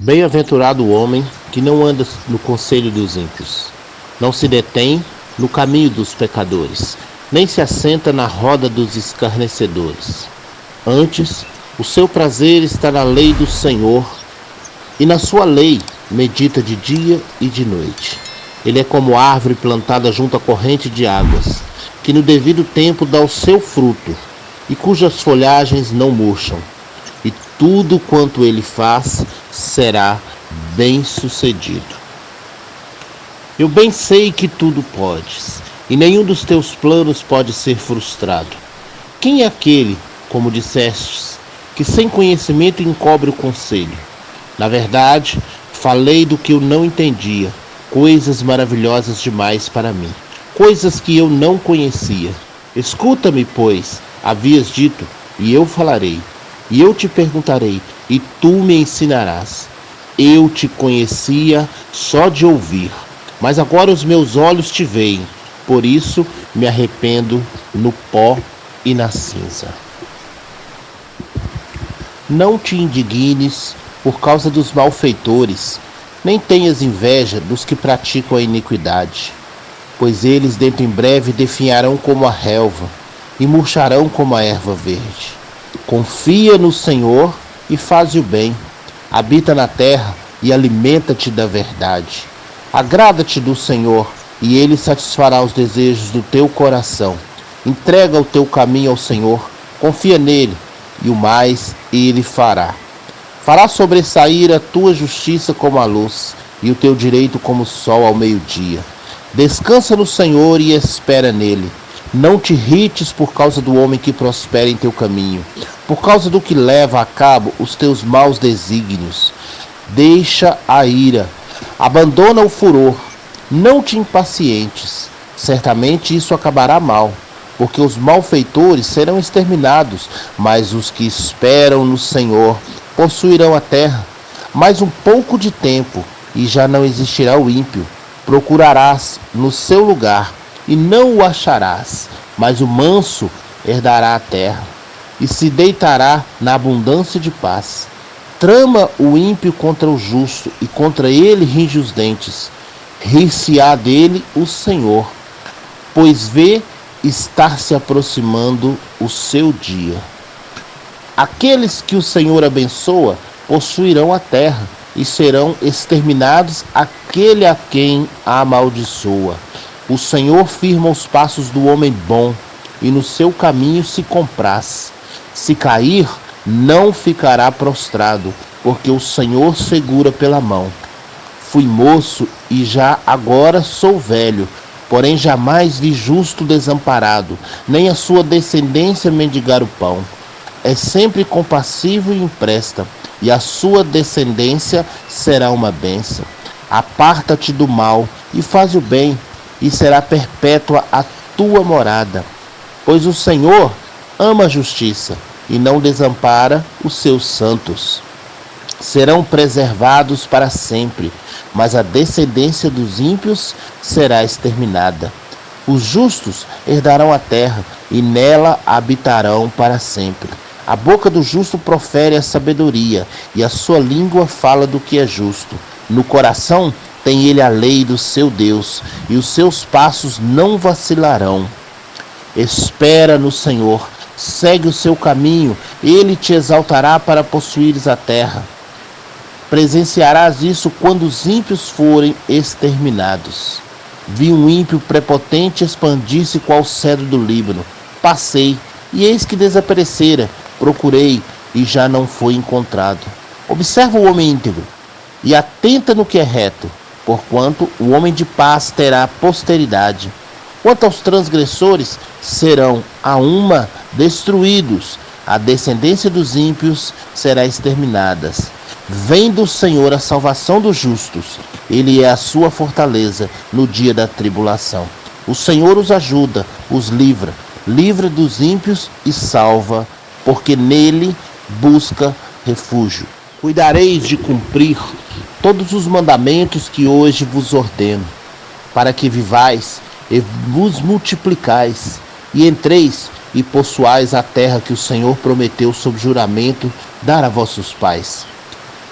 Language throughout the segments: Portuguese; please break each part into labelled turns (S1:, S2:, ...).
S1: Bem-aventurado o homem que não anda no conselho dos ímpios, não se detém no caminho dos pecadores, nem se assenta na roda dos escarnecedores. Antes, o seu prazer está na lei do Senhor, e na sua lei medita de dia e de noite. Ele é como árvore plantada junto à corrente de águas, que no devido tempo dá o seu fruto, e cujas folhagens não murcham. E tudo quanto ele faz será bem-sucedido. Eu bem sei que tudo podes, e nenhum dos teus planos pode ser frustrado. Quem é aquele, como dissestes, que sem conhecimento encobre o conselho? Na verdade, falei do que eu não entendia, coisas maravilhosas demais para mim, coisas que eu não conhecia. Escuta-me, pois, havias dito, e eu falarei. E eu te perguntarei, e tu me ensinarás. Eu te conhecia só de ouvir, mas agora os meus olhos te veem. Por isso me arrependo no pó e na cinza. Não te indignes por causa dos malfeitores, nem tenhas inveja dos que praticam a iniquidade, pois eles dentro em breve definharão como a relva e murcharão como a erva verde. Confia no Senhor e faz o bem. Habita na terra e alimenta-te da verdade. Agrada-te do Senhor e Ele satisfará os desejos do teu coração. Entrega o teu caminho ao Senhor, confia nele e o mais Ele fará. Fará sobressair a tua justiça como a luz e o teu direito como o sol ao meio-dia. Descansa no Senhor e espera nele. Não te irrites por causa do homem que prospera em teu caminho, por causa do que leva a cabo os teus maus desígnios. Deixa a ira, abandona o furor, não te impacientes. Certamente isso acabará mal, porque os malfeitores serão exterminados, mas os que esperam no Senhor possuirão a terra. Mais um pouco de tempo, e já não existirá o ímpio. Procurarás no seu lugar, e não o acharás, mas o manso herdará a terra, e se deitará na abundância de paz. Trama o ímpio contra o justo, e contra ele ringe os dentes. Rir-se-á dele o Senhor, pois vê estar se aproximando o seu dia. Aqueles que o Senhor abençoa possuirão a terra, e serão exterminados aquele a quem a amaldiçoa. O Senhor firma os passos do homem bom, e no seu caminho se compraz. Se cair, não ficará prostrado, porque o Senhor segura pela mão. Fui moço e já agora sou velho, porém jamais vi justo desamparado, nem a sua descendência mendigar o pão. É sempre compassivo e empresta, e a sua descendência será uma bênção. Aparta-te do mal e faz o bem, e será perpétua a tua morada. Pois o Senhor ama a justiça e não desampara os seus santos. Serão preservados para sempre, mas a descendência dos ímpios será exterminada. Os justos herdarão a terra e nela habitarão para sempre. A boca do justo profere a sabedoria, e a sua língua fala do que é justo. No coração tem ele a lei do seu Deus, e os seus passos não vacilarão. Espera no Senhor, segue o seu caminho, ele te exaltará para possuires a terra. Presenciarás isso quando os ímpios forem exterminados. Vi um ímpio prepotente expandir-se qual cedro do Líbano. Passei, e eis que desaparecera. Procurei, e já não foi encontrado. Observa o homem íntegro, e atenta no que é reto, porquanto o homem de paz terá posteridade. Quanto aos transgressores, serão a uma destruídos, a descendência dos ímpios será exterminada. Vem do Senhor a salvação dos justos, ele é a sua fortaleza no dia da tribulação. O Senhor os ajuda, os livra, livra dos ímpios e salva, porque nele busca refúgio. Cuidareis de cumprir todos os mandamentos que hoje vos ordeno, para que vivais e vos multiplicais, e entreis e possuais a terra que o Senhor prometeu sob juramento dar a vossos pais.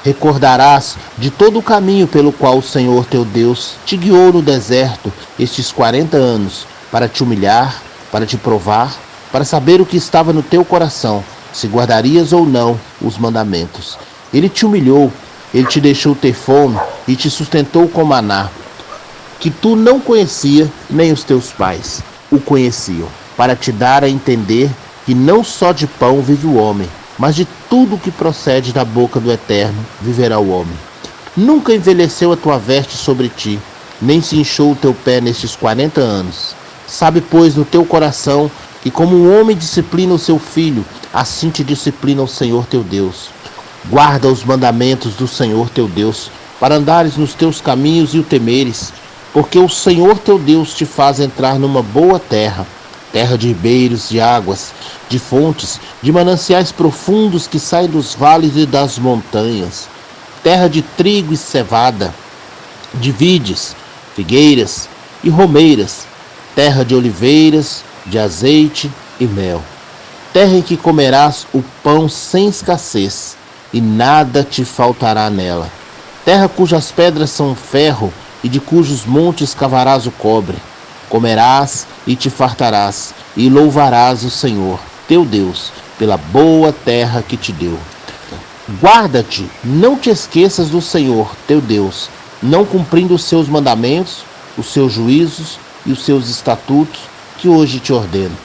S1: Recordarás de todo o caminho pelo qual o Senhor teu Deus te guiou no deserto estes 40 anos, para te humilhar, para te provar, para saber o que estava no teu coração, se guardarias ou não os mandamentos. Ele te humilhou, ele te deixou ter fome e te sustentou com maná, que tu não conhecia, nem os teus pais o conheciam, para te dar a entender que não só de pão vive o homem, mas de tudo que procede da boca do Eterno viverá o homem. Nunca envelheceu a tua veste sobre ti, nem se inchou o teu pé nestes 40 anos. Sabe, pois, no teu coração que como um homem disciplina o seu filho, assim te disciplina o Senhor teu Deus. Guarda os mandamentos do Senhor teu Deus, para andares nos teus caminhos e o temeres, porque o Senhor teu Deus te faz entrar numa boa terra, terra de ribeiros de águas, de fontes, de mananciais profundos que saem dos vales e das montanhas, terra de trigo e cevada, de vides, figueiras e romeiras, terra de oliveiras, de azeite e mel, terra em que comerás o pão sem escassez, e nada te faltará nela, terra cujas pedras são ferro, e de cujos montes cavarás o cobre. Comerás e te fartarás, e louvarás o Senhor, teu Deus, pela boa terra que te deu. Guarda-te, não te esqueças do Senhor, teu Deus, não cumprindo os seus mandamentos, os seus juízos e os seus estatutos, que hoje te ordeno.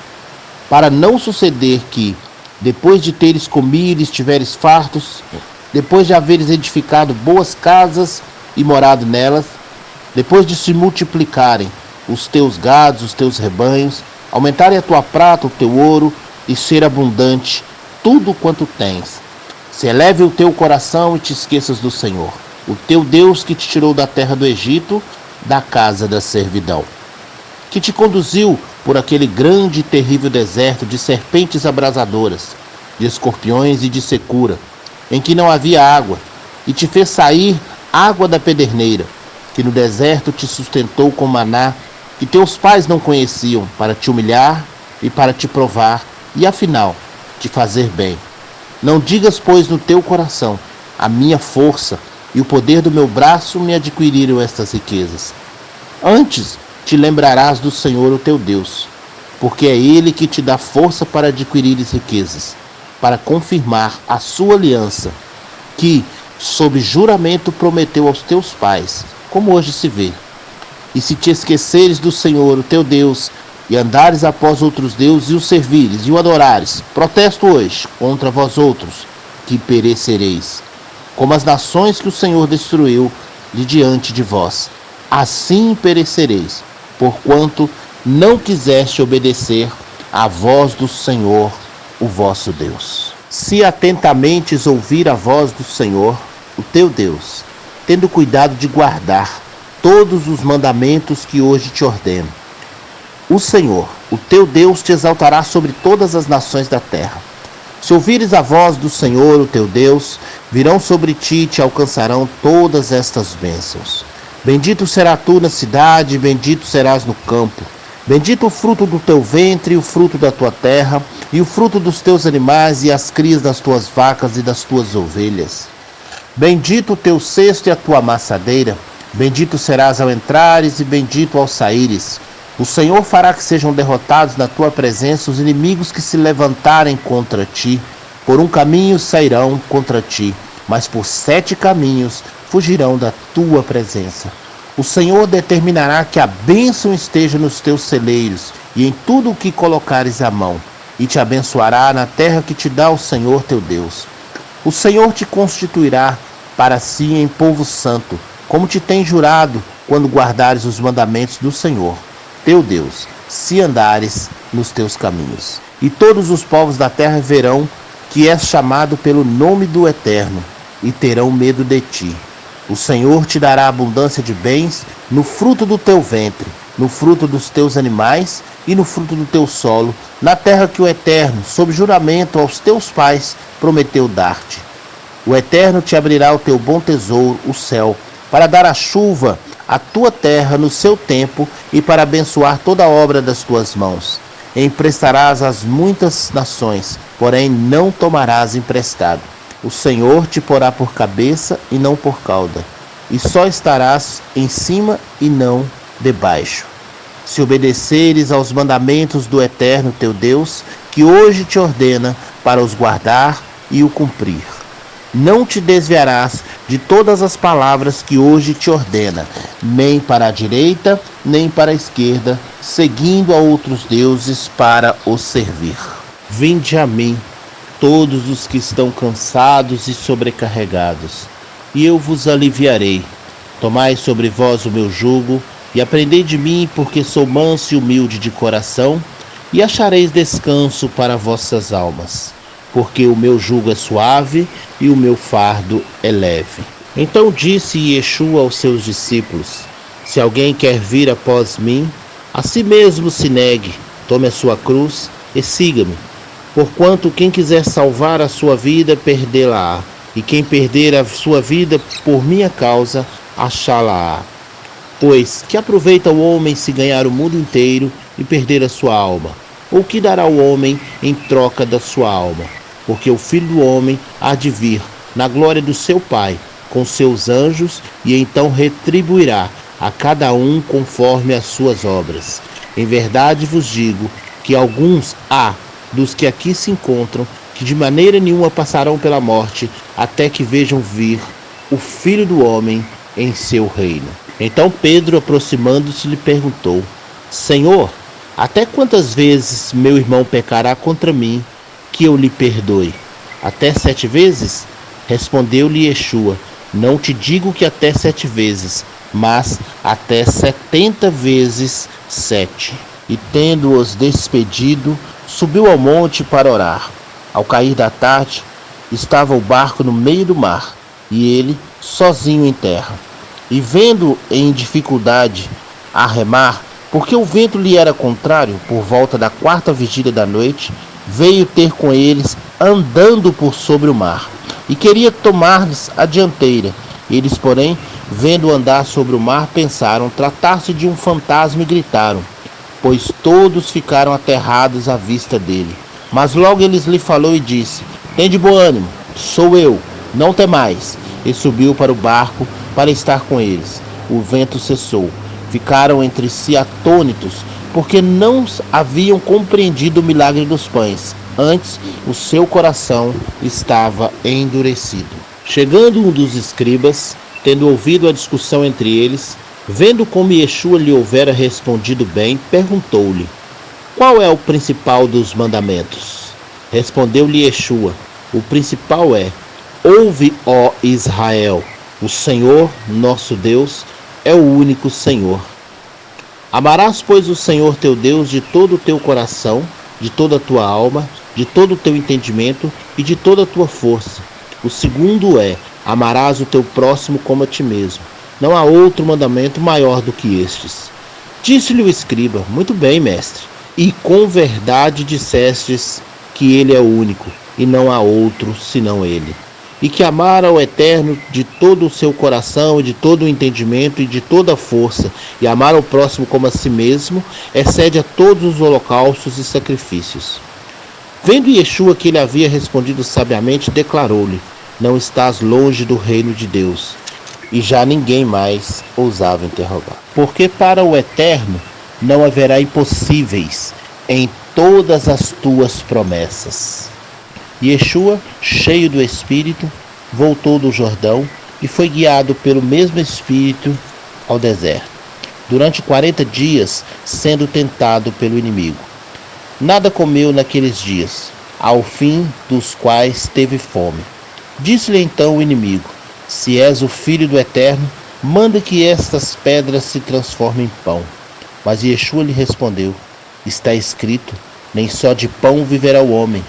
S1: Para não suceder que, depois de teres comido e estiveres fartos, depois de haveres edificado boas casas e morado nelas, depois de se multiplicarem os teus gados, os teus rebanhos, aumentarem a tua prata, o teu ouro, e ser abundante tudo quanto tens, se eleve o teu coração e te esqueças do Senhor, o teu Deus, que te tirou da terra do Egito, da casa da servidão, que te conduziu por aquele grande e terrível deserto de serpentes abrasadoras, de escorpiões e de secura, em que não havia água, e te fez sair água da pederneira, que no deserto te sustentou com maná, que teus pais não conheciam, para te humilhar e para te provar, e afinal te fazer bem. Não digas, pois, no teu coração: a minha força e o poder do meu braço me adquiriram estas riquezas. Antes te lembrarás do Senhor, o teu Deus, porque é Ele que te dá força para adquirires riquezas, para confirmar a sua aliança, que, sob juramento, prometeu aos teus pais, como hoje se vê. E se te esqueceres do Senhor, o teu Deus, e andares após outros deuses e os servires e o adorares, protesto hoje contra vós outros, que perecereis, como as nações que o Senhor destruiu de diante de vós. Assim perecereis, porquanto não quiseste obedecer à voz do Senhor, o vosso Deus. Se atentamente ouvir a voz do Senhor, o teu Deus, tendo cuidado de guardar todos os mandamentos que hoje te ordeno, o Senhor, o teu Deus, te exaltará sobre todas as nações da terra. Se ouvires a voz do Senhor, o teu Deus, virão sobre ti e te alcançarão todas estas bênçãos. Bendito será tu na cidade, bendito serás no campo. Bendito o fruto do teu ventre, o fruto da tua terra, e o fruto dos teus animais, e as crias das tuas vacas e das tuas ovelhas. Bendito o teu cesto e a tua amassadeira. Bendito serás ao entrares e bendito ao saíres. O Senhor fará que sejam derrotados na tua presença os inimigos que se levantarem contra ti. Por um caminho sairão contra ti, mas por 7 caminhos fugirão da tua presença. O Senhor determinará que a bênção esteja nos teus celeiros e em tudo o que colocares a mão, e te abençoará na terra que te dá o Senhor teu Deus. O Senhor te constituirá para si em povo santo, como te tem jurado, quando guardares os mandamentos do Senhor, teu Deus, se andares nos teus caminhos. E todos os povos da terra verão que és chamado pelo nome do Eterno, e terão medo de ti. O Senhor te dará abundância de bens no fruto do teu ventre, no fruto dos teus animais e no fruto do teu solo, na terra que o Eterno, sob juramento aos teus pais, prometeu dar-te. O Eterno te abrirá o teu bom tesouro, o céu, para dar a chuva à tua terra no seu tempo e para abençoar toda a obra das tuas mãos. Emprestarás às muitas nações, porém não tomarás emprestado. O Senhor te porá por cabeça e não por cauda, e só estarás em cima e não debaixo. Se obedeceres aos mandamentos do Eterno teu Deus, que hoje te ordena para os guardar e o cumprir. Não te desviarás de todas as palavras que hoje te ordena, nem para a direita, nem para a esquerda, seguindo a outros deuses para os servir. Vinde a mim, todos os que estão cansados e sobrecarregados, e eu vos aliviarei. Tomai sobre vós o meu jugo, e aprendei de mim, porque sou manso e humilde de coração, e achareis descanso para vossas almas, porque o meu jugo é suave e o meu fardo é leve. Então disse Yeshua aos seus discípulos: se alguém quer vir após mim, a si mesmo se negue, tome a sua cruz e siga-me. Porquanto quem quiser salvar a sua vida, perdê-la-á, e quem perder a sua vida por minha causa, achá-la-á. Pois que aproveita o homem se ganhar o mundo inteiro e perder a sua alma? Ou que dará o homem em troca da sua alma? Porque o Filho do Homem há de vir na glória do seu Pai, com seus anjos, e então retribuirá a cada um conforme as suas obras. Em verdade vos digo que alguns há dos que aqui se encontram, que de maneira nenhuma passarão pela morte, até que vejam vir o Filho do Homem em seu reino. Então Pedro, aproximando-se, lhe perguntou: Senhor, até quantas vezes meu irmão pecará contra mim, que eu lhe perdoe? Até 7 vezes? Respondeu-lhe Yeshua: não te digo que até 7 vezes, mas até 70 vezes 7. E tendo-os despedido, subiu ao monte para orar. Ao cair da tarde, estava o barco no meio do mar, e ele sozinho em terra. E vendo em dificuldade a remar, porque o vento lhe era contrário, por volta da 4ª vigília da noite, veio ter com eles andando por sobre o mar, e queria tomar-lhes a dianteira. Eles, porém, vendo andar sobre o mar, pensaram tratar-se de um fantasma e gritaram, pois todos ficaram aterrados à vista dele. Mas logo ele lhe falou e disse: tende bom ânimo, sou eu, não temais. E subiu para o barco para estar com eles. O vento cessou. Ficaram entre si atônitos, porque não haviam compreendido o milagre dos pães. Antes, o seu coração estava endurecido. Chegando um dos escribas, tendo ouvido a discussão entre eles, vendo como Yeshua lhe houvera respondido bem, perguntou-lhe: qual é o principal dos mandamentos? Respondeu-lhe Yeshua: o principal é: ouve, ó Israel, o Senhor, nosso Deus, é o único Senhor. Amarás, pois, o Senhor teu Deus de todo o teu coração, de toda a tua alma, de todo o teu entendimento e de toda a tua força. O segundo é: amarás o teu próximo como a ti mesmo. Não há outro mandamento maior do que estes. Disse-lhe o escriba: muito bem, mestre, e com verdade dissestes que ele é o único, e não há outro senão ele. E que amar ao Eterno de todo o seu coração, e de todo o entendimento e de toda a força, e amar ao próximo como a si mesmo, excede a todos os holocaustos e sacrifícios. Vendo Yeshua que ele havia respondido sabiamente, declarou-lhe: não estás longe do reino de Deus. E já ninguém mais ousava interrogar. Porque para o Eterno não haverá impossíveis em todas as tuas promessas. Yeshua, cheio do Espírito, voltou do Jordão e foi guiado pelo mesmo Espírito ao deserto, durante 40 dias, sendo tentado pelo inimigo. Nada comeu naqueles dias, ao fim dos quais teve fome. Disse-lhe então o inimigo: se és o Filho do Eterno, manda que estas pedras se transformem em pão. Mas Yeshua lhe respondeu: está escrito, nem só de pão viverá o homem.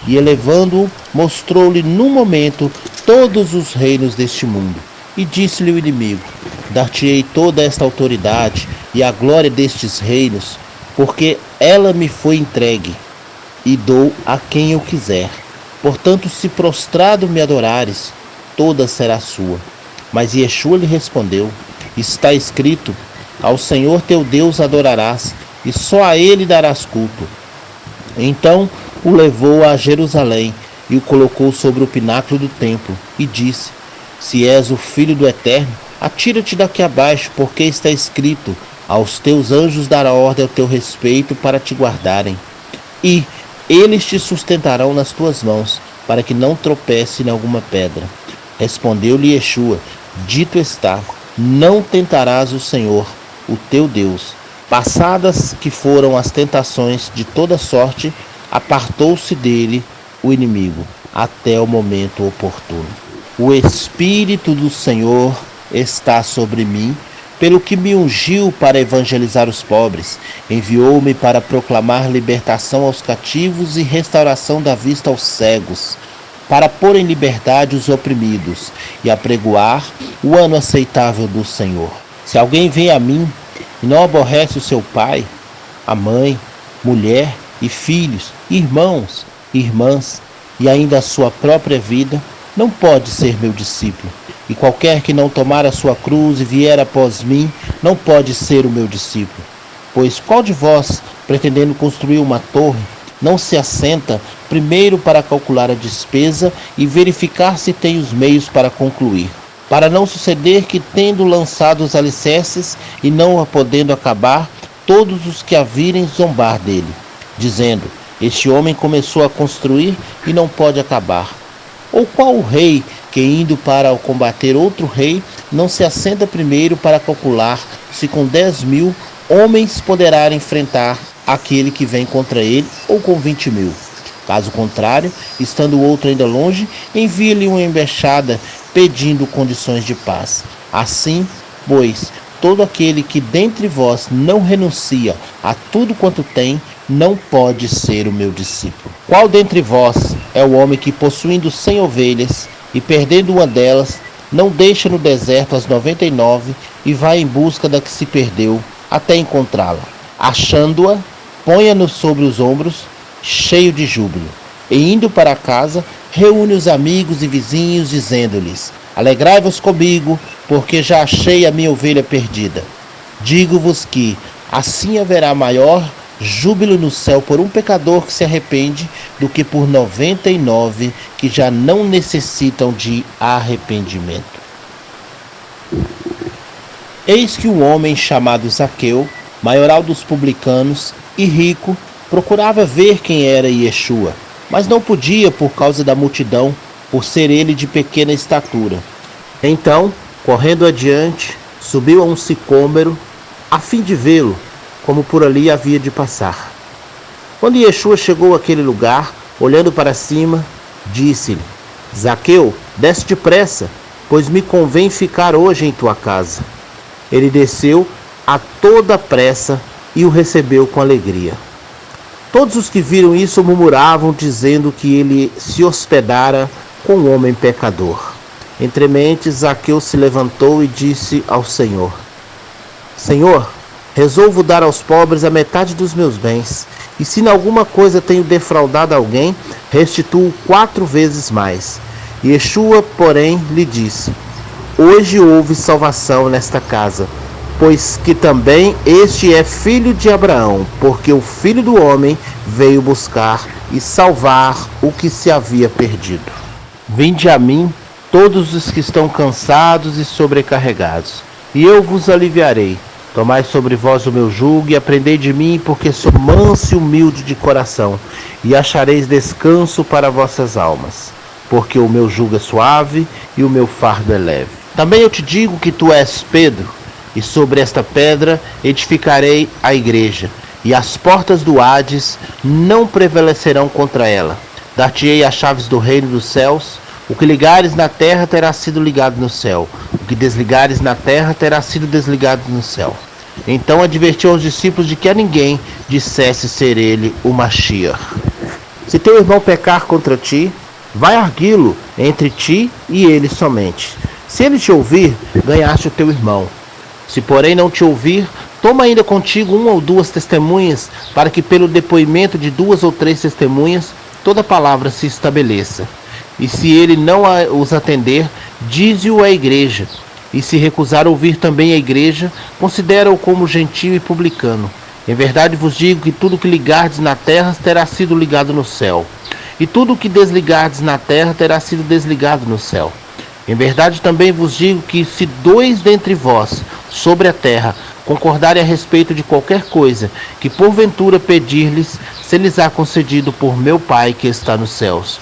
S1: E elevando-o, mostrou-lhe num momento todos os reinos deste mundo. E disse-lhe o inimigo: dar-te-ei toda esta autoridade e a glória destes reinos, porque ela me foi entregue, e dou a quem eu quiser. Portanto, se prostrado me adorares, toda será sua. Mas Yeshua lhe respondeu: está escrito, ao Senhor teu Deus adorarás, e só a ele darás culto. Então o levou a Jerusalém, e o colocou sobre o pináculo do templo, e disse: Se és o Filho do Eterno, atira-te daqui abaixo, porque está escrito: Aos teus anjos dará ordem ao teu respeito para te guardarem, e eles te sustentarão nas tuas mãos, para que não tropece em alguma pedra. Respondeu-lhe Yeshua: Dito está, não tentarás o Senhor, o teu Deus. Passadas que foram as tentações de toda sorte, apartou-se dele o inimigo, até o momento oportuno. O Espírito do Senhor está sobre mim, pelo que me ungiu para evangelizar os pobres, enviou-me para proclamar libertação aos cativos e restauração da vista aos cegos, para pôr em liberdade os oprimidos e apregoar o ano aceitável do Senhor. Se alguém vem a mim e não aborrece o seu pai, a mãe, mulher e filhos, irmãos, irmãs e ainda a sua própria vida, não pode ser meu discípulo. E qualquer que não tomar a sua cruz e vier após mim, não pode ser o meu discípulo. Pois qual de vós, pretendendo construir uma torre, não se assenta primeiro para calcular a despesa e verificar se tem os meios para concluir? Para não suceder que, tendo lançado os alicerces e não a podendo acabar, todos os que a virem zombar dele, dizendo: Este homem começou a construir e não pode acabar. Ou qual o rei que, indo para combater outro rei, não se assenta primeiro para calcular se com 10.000 homens poderá enfrentar aquele que vem contra ele, ou com 20.000? Caso contrário, estando o outro ainda longe, envie-lhe uma embaixada pedindo condições de paz. Assim, pois, todo aquele que dentre vós não renuncia a tudo quanto tem, não pode ser o meu discípulo. Qual dentre vós é o homem que, possuindo 100 ovelhas e perdendo uma delas, não deixa no deserto as 99 e vai em busca da que se perdeu até encontrá-la? Achando-a, ponha-no sobre os ombros, cheio de júbilo, e indo para casa, reúne os amigos e vizinhos, dizendo-lhes: Alegrai-vos comigo, porque já achei a minha ovelha perdida. Digo-vos que assim haverá maior júbilo no céu por um pecador que se arrepende do que por 99 que já não necessitam de arrependimento. Eis que um homem chamado Zaqueu, maioral dos publicanos e rico, procurava ver quem era Yeshua, mas não podia por causa da multidão, por ser ele de pequena estatura. Então, correndo adiante, subiu a um sicômoro, a fim de vê-lo, como por ali havia de passar. Quando Yeshua chegou àquele lugar, olhando para cima, disse-lhe: Zaqueu, desce depressa, pois me convém ficar hoje em tua casa. Ele desceu a toda pressa e o recebeu com alegria. Todos os que viram isso murmuravam, dizendo que ele se hospedara com um homem pecador. Entremente, Zaqueu se levantou e disse ao Senhor: Senhor, resolvo dar aos pobres a metade dos meus bens, e se em alguma coisa tenho defraudado alguém, restituo 4 vezes mais. Yeshua, porém, lhe disse: Hoje houve salvação nesta casa, pois que também este é filho de Abraão, porque o Filho do Homem veio buscar e salvar o que se havia perdido. Vinde a mim, todos os que estão cansados e sobrecarregados, e eu vos aliviarei. Tomai sobre vós o meu jugo e aprendei de mim, porque sou manso e humilde de coração, e achareis descanso para vossas almas, porque o meu jugo é suave e o meu fardo é leve. Também eu te digo que tu és Pedro, e sobre esta pedra edificarei a igreja, e as portas do Hades não prevalecerão contra ela. Dar-te-ei as chaves do reino dos céus. O que ligares na terra terá sido ligado no céu, o que desligares na terra terá sido desligado no céu. Então advertiu aos discípulos de que a ninguém dissesse ser ele o Mashiach. Se teu irmão pecar contra ti, vai arguí-lo entre ti e ele somente. Se ele te ouvir, ganhaste o teu irmão. Se porém não te ouvir, toma ainda contigo 1 ou 2 testemunhas, para que pelo depoimento de 2 ou 3 testemunhas toda palavra se estabeleça. E se ele não os atender, dize-o à igreja. E se recusar ouvir também a igreja, considera-o como gentio e publicano. Em verdade vos digo que tudo que ligardes na terra terá sido ligado no céu, e tudo o que desligardes na terra terá sido desligado no céu. Em verdade também vos digo que se 2 dentre vós, sobre a terra, concordarem a respeito de qualquer coisa, que porventura pedir-lhes, se-lhes-á concedido por meu Pai que está nos céus.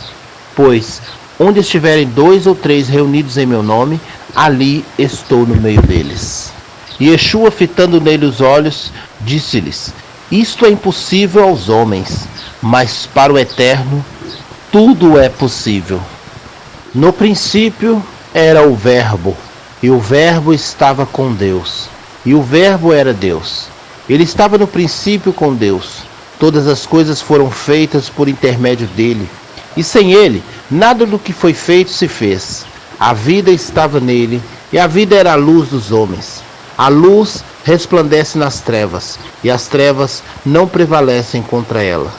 S1: Pois, onde estiverem 2 ou 3 reunidos em meu nome, ali estou no meio deles. E Yeshua, fitando nele os olhos, disse-lhes: Isto é impossível aos homens, mas para o Eterno tudo é possível. No princípio era o Verbo, e o Verbo estava com Deus, e o Verbo era Deus. Ele estava no princípio com Deus. Todas as coisas foram feitas por intermédio dele, e sem ele, nada do que foi feito se fez. A vida estava nele, e a vida era a luz dos homens. A luz resplandece nas trevas, e as trevas não prevalecem contra ela.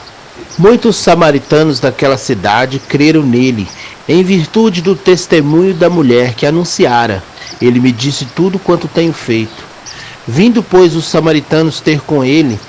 S1: Muitos samaritanos daquela cidade creram nele, em virtude do testemunho da mulher que anunciara: Ele me disse tudo quanto tenho feito. Vindo, pois, os samaritanos ter com ele,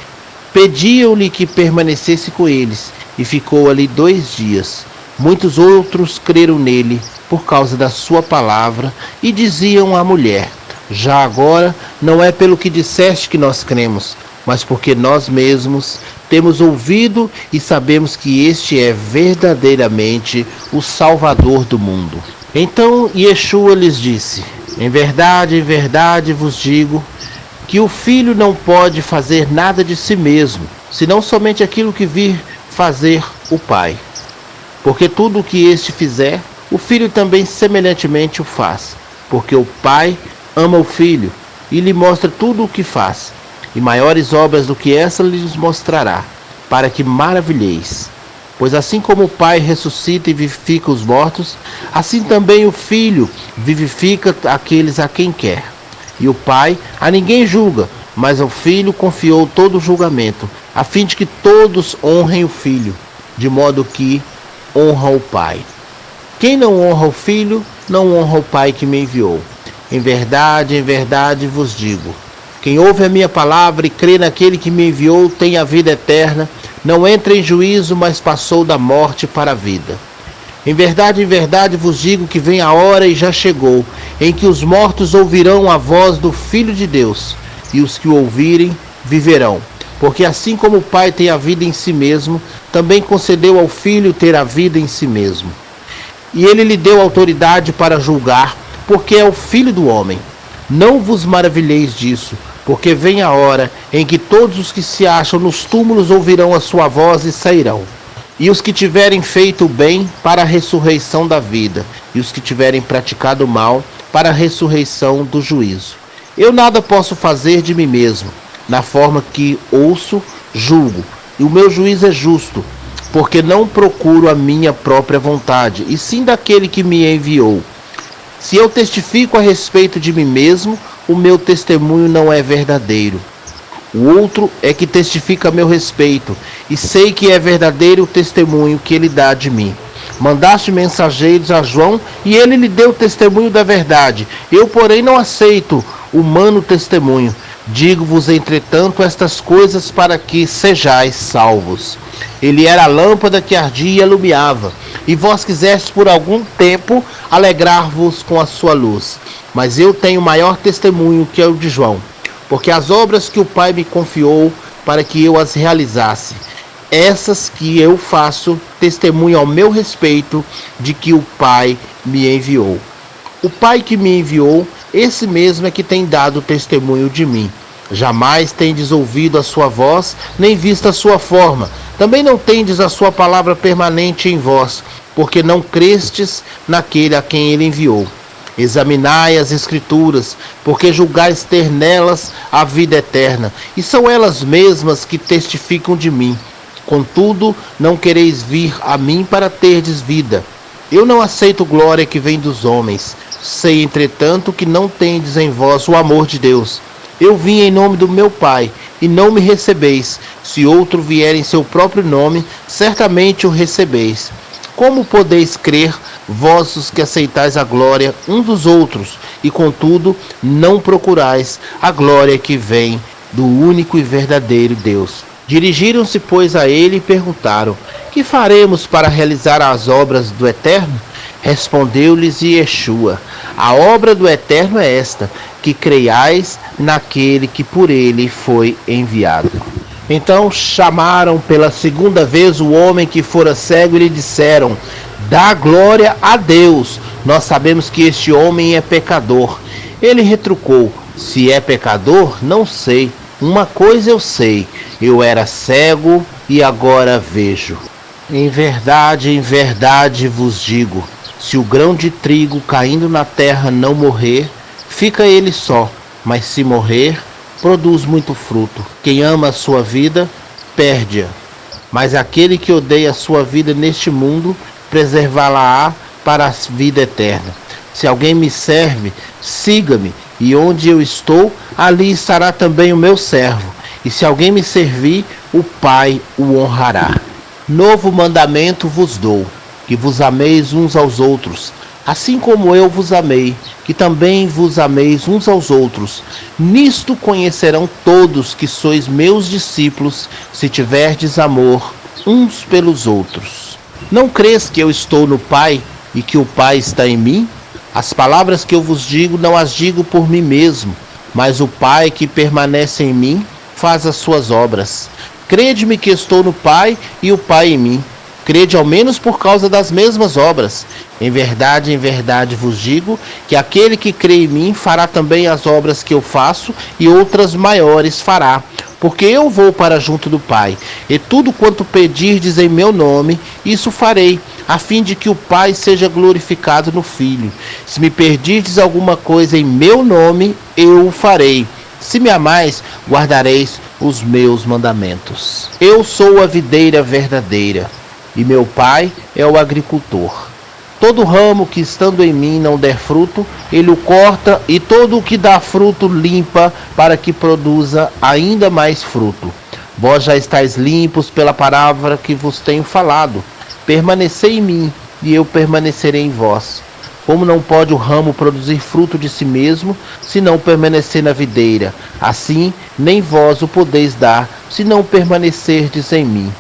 S1: pediam-lhe que permanecesse com eles, e ficou ali 2 dias. Muitos outros creram nele, por causa da sua palavra, e diziam à mulher: Já agora não é pelo que disseste que nós cremos, mas porque nós mesmos temos ouvido e sabemos que este é verdadeiramente o Salvador do mundo. Então Yeshua lhes disse: em verdade vos digo, que o Filho não pode fazer nada de si mesmo, senão somente aquilo que vir fazer o Pai. Porque tudo o que este fizer, o Filho também semelhantemente o faz, porque o Pai ama o Filho e lhe mostra tudo o que faz, e maiores obras do que essa lhes mostrará, para que maravilheis. Pois assim como o Pai ressuscita e vivifica os mortos, assim também o Filho vivifica aqueles a quem quer. E o Pai a ninguém julga, mas ao Filho confiou todo o julgamento, a fim de que todos honrem o Filho, de modo que honra o Pai. Quem não honra o Filho, não honra o Pai que me enviou. Em verdade vos digo, quem ouve a minha palavra e crê naquele que me enviou tem a vida eterna, não entra em juízo, mas passou da morte para a vida. Em verdade vos digo que vem a hora e já chegou, em que os mortos ouvirão a voz do Filho de Deus, e os que o ouvirem viverão. Porque assim como o Pai tem a vida em si mesmo, também concedeu ao Filho ter a vida em si mesmo. E ele lhe deu autoridade para julgar, porque é o Filho do homem. Não vos maravilheis disso, porque vem a hora em que todos os que se acham nos túmulos ouvirão a sua voz e sairão. E os que tiverem feito o bem, para a ressurreição da vida, e os que tiverem praticado o mal, para a ressurreição do juízo. Eu nada posso fazer de mim mesmo, na forma que ouço, julgo, e o meu juízo é justo, porque não procuro a minha própria vontade, e sim daquele que me enviou. Se eu testifico a respeito de mim mesmo, o meu testemunho não é verdadeiro. O outro é que testifica a meu respeito, e sei que é verdadeiro o testemunho que ele dá de mim. Mandaste mensageiros a João, e ele lhe deu testemunho da verdade. Eu, porém, não aceito humano testemunho. Digo-vos, entretanto, estas coisas para que sejais salvos. Ele era a lâmpada que ardia e alumiava, e vós quisestes por algum tempo alegrar-vos com a sua luz. Mas eu tenho maior testemunho que é o de João, porque as obras que o Pai me confiou para que eu as realizasse, essas que eu faço, testemunho ao meu respeito de que o Pai me enviou. O Pai que me enviou, esse mesmo é que tem dado testemunho de mim. Jamais tendes ouvido a sua voz, nem visto a sua forma. Também não tendes a sua palavra permanente em vós, porque não crestes naquele a quem ele enviou. Examinai as Escrituras, porque julgais ter nelas a vida eterna, e são elas mesmas que testificam de mim. Contudo, não quereis vir a mim para terdes vida. Eu não aceito glória que vem dos homens. Sei, entretanto, que não tendes em vós o amor de Deus. Eu vim em nome do meu Pai, e não me recebeis. Se outro vier em seu próprio nome, certamente o recebeis. Como podeis crer, vós os que aceitais a glória uns dos outros, e contudo não procurais a glória que vem do único e verdadeiro Deus? Dirigiram-se, pois, a ele e perguntaram: Que faremos para realizar as obras do Eterno? Respondeu-lhes Yeshua: A obra do Eterno é esta, que creiais naquele que por ele foi enviado. Então chamaram pela segunda vez o homem que fora cego e lhe disseram: Dá glória a Deus, nós sabemos que este homem é pecador. Ele retrucou: Se é pecador, não sei. Uma coisa eu sei, eu era cego e agora vejo. Em verdade vos digo, se o grão de trigo caindo na terra não morrer, fica ele só, mas se morrer, produz muito fruto. Quem ama a sua vida, perde-a. Mas aquele que odeia a sua vida neste mundo, preservá-la-á para a vida eterna. Se alguém me serve, siga-me, e onde eu estou, ali estará também o meu servo. E se alguém me servir, o Pai o honrará. Novo mandamento vos dou, que vos ameis uns aos outros, assim como eu vos amei, que também vos ameis uns aos outros. Nisto conhecerão todos que sois meus discípulos, se tiverdes amor uns pelos outros. Não crês que eu estou no Pai e que o Pai está em mim? As palavras que eu vos digo não as digo por mim mesmo, mas o Pai que permanece em mim faz as suas obras. Crede-me que estou no Pai e o Pai em mim. Crede ao menos por causa das mesmas obras. Em verdade vos digo que aquele que crê em mim fará também as obras que eu faço e outras maiores fará, porque eu vou para junto do Pai. E tudo quanto pedirdes em meu nome, isso farei, a fim de que o Pai seja glorificado no Filho. Se me pedirdes alguma coisa em meu nome, eu o farei. Se me amais, guardareis os meus mandamentos. Eu sou a videira verdadeira, e meu Pai é o agricultor. Todo ramo que estando em mim não der fruto, ele o corta, e todo o que dá fruto limpa, para que produza ainda mais fruto. Vós já estáis limpos pela palavra que vos tenho falado. Permanecei em mim, e eu permanecerei em vós. Como não pode o ramo produzir fruto de si mesmo, se não permanecer na videira, assim nem vós o podeis dar, se não permanecerdes em mim.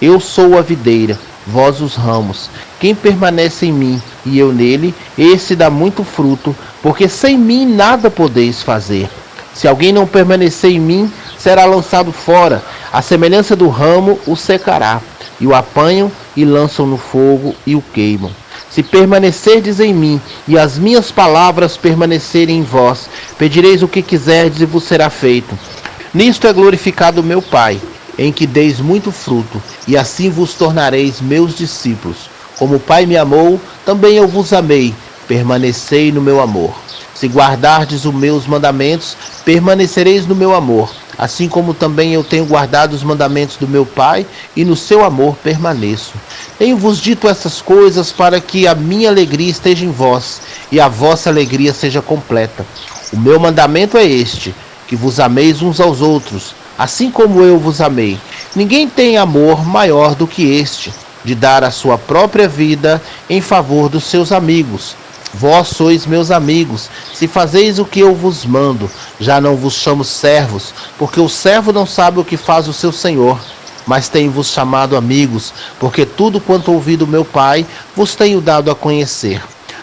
S1: Eu sou a videira, vós os ramos. Quem permanece em mim e eu nele, esse dá muito fruto, porque sem mim nada podeis fazer. Se alguém não permanecer em mim, será lançado fora. A semelhança do ramo o secará, e o apanham e lançam no fogo e o queimam. Se permanecerdes em mim e as minhas palavras permanecerem em vós, pedireis o que quiserdes e vos será feito. Nisto é glorificado o meu Pai, em que deis muito fruto, e assim vos tornareis meus discípulos. Como o Pai me amou, também eu vos amei. Permanecei no meu amor. Se guardardes os meus mandamentos, permanecereis no meu amor, assim como também eu tenho guardado os mandamentos do meu Pai, e no seu amor permaneço. Tenho-vos dito essas coisas para que a minha alegria esteja em vós, e a vossa alegria seja completa. O meu mandamento é este, que vos ameis uns aos outros, assim como eu vos amei. Ninguém tem amor maior do que este, de dar a sua própria vida em favor dos seus amigos. Vós sois meus amigos, se fazeis o que eu vos mando. Já não vos chamo servos, porque o servo não sabe o que faz o seu senhor. Mas tenho-vos chamado amigos, porque tudo quanto ouvi do meu Pai, vos tenho dado a conhecer.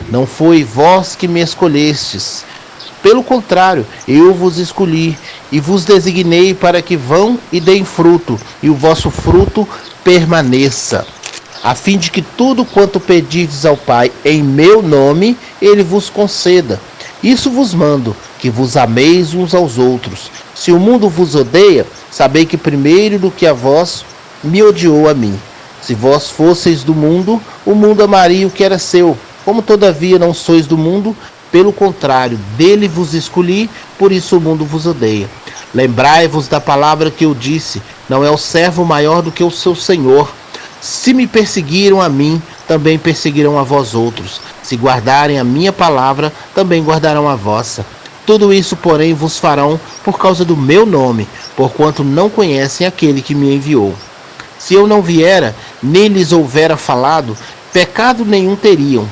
S1: Não foi vós que me escolhestes. Pelo contrário, eu vos escolhi e vos designei para que vão e deem fruto, e o vosso fruto permaneça, a fim de que tudo quanto pedirdes ao Pai em meu nome, ele vos conceda. Isso vos mando, que vos ameis uns aos outros. Se o mundo vos odeia, sabei que primeiro do que a vós, me odiou a mim. Se vós fosseis do mundo, o mundo amaria o que era seu. Como todavia não sois do mundo, pelo contrário, dele vos escolhi, por isso o mundo vos odeia. Lembrai-vos da palavra que eu disse, não é o servo maior do que o seu senhor. Se me perseguiram a mim, também perseguirão a vós outros. Se guardarem a minha palavra, também guardarão a vossa. Tudo isso, porém, vos farão por causa do meu nome, porquanto não conhecem aquele que me enviou. Se eu não viera, nem lhes houvera falado, pecado nenhum teriam.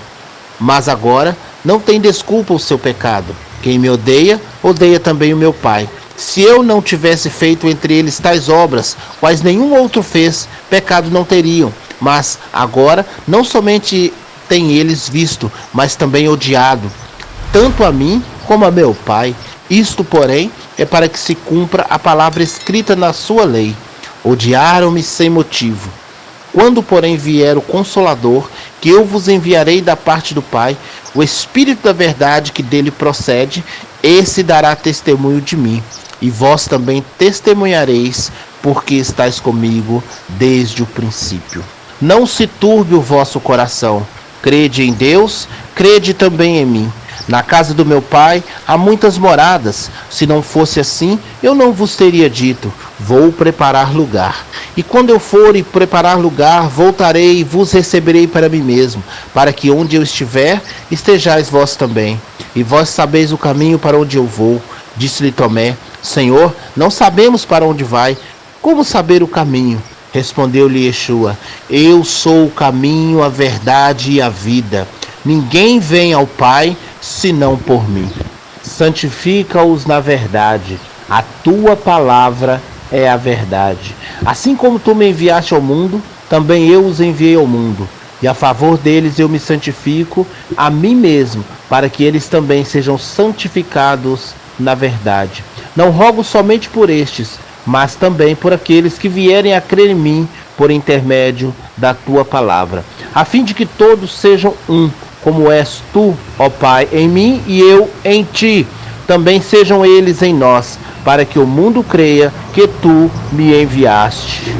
S1: Mas agora não tem desculpa o seu pecado. Quem me odeia, odeia também o meu Pai. Se eu não tivesse feito entre eles tais obras, quais nenhum outro fez, pecado não teriam. Mas agora, não somente têm eles visto, mas também odiado, tanto a mim como a meu Pai. Isto, porém, é para que se cumpra a palavra escrita na sua lei. Odiaram-me sem motivo. Quando, porém, vier o Consolador, que eu vos enviarei da parte do Pai, o Espírito da verdade que dele procede, esse dará testemunho de mim. E vós também testemunhareis, porque estáis comigo desde o princípio. Não se turbe o vosso coração. Crede em Deus, crede também em mim. Na casa do meu Pai há muitas moradas. Se não fosse assim, eu não vos teria dito: vou preparar lugar. E quando eu for e preparar lugar, voltarei e vos receberei para mim mesmo, para que onde eu estiver, estejais vós também. E vós sabeis o caminho para onde eu vou. Disse-lhe Tomé: Senhor, não sabemos para onde vai. Como saber o caminho? Respondeu-lhe Yeshua: Eu sou o caminho, a verdade e a vida. Ninguém vem ao Pai senão por mim. Santifica-os na verdade. A tua palavra é a verdade. Assim como tu me enviaste ao mundo, também eu os enviei ao mundo. E a favor deles eu me santifico a mim mesmo, para que eles também sejam santificados na verdade. Não rogo somente por estes, mas também por aqueles que vierem a crer em mim por intermédio da tua palavra, a fim de que todos sejam um, como és tu, ó Pai, em mim e eu em ti. Também sejam eles em nós, para que o mundo creia que tu me enviaste.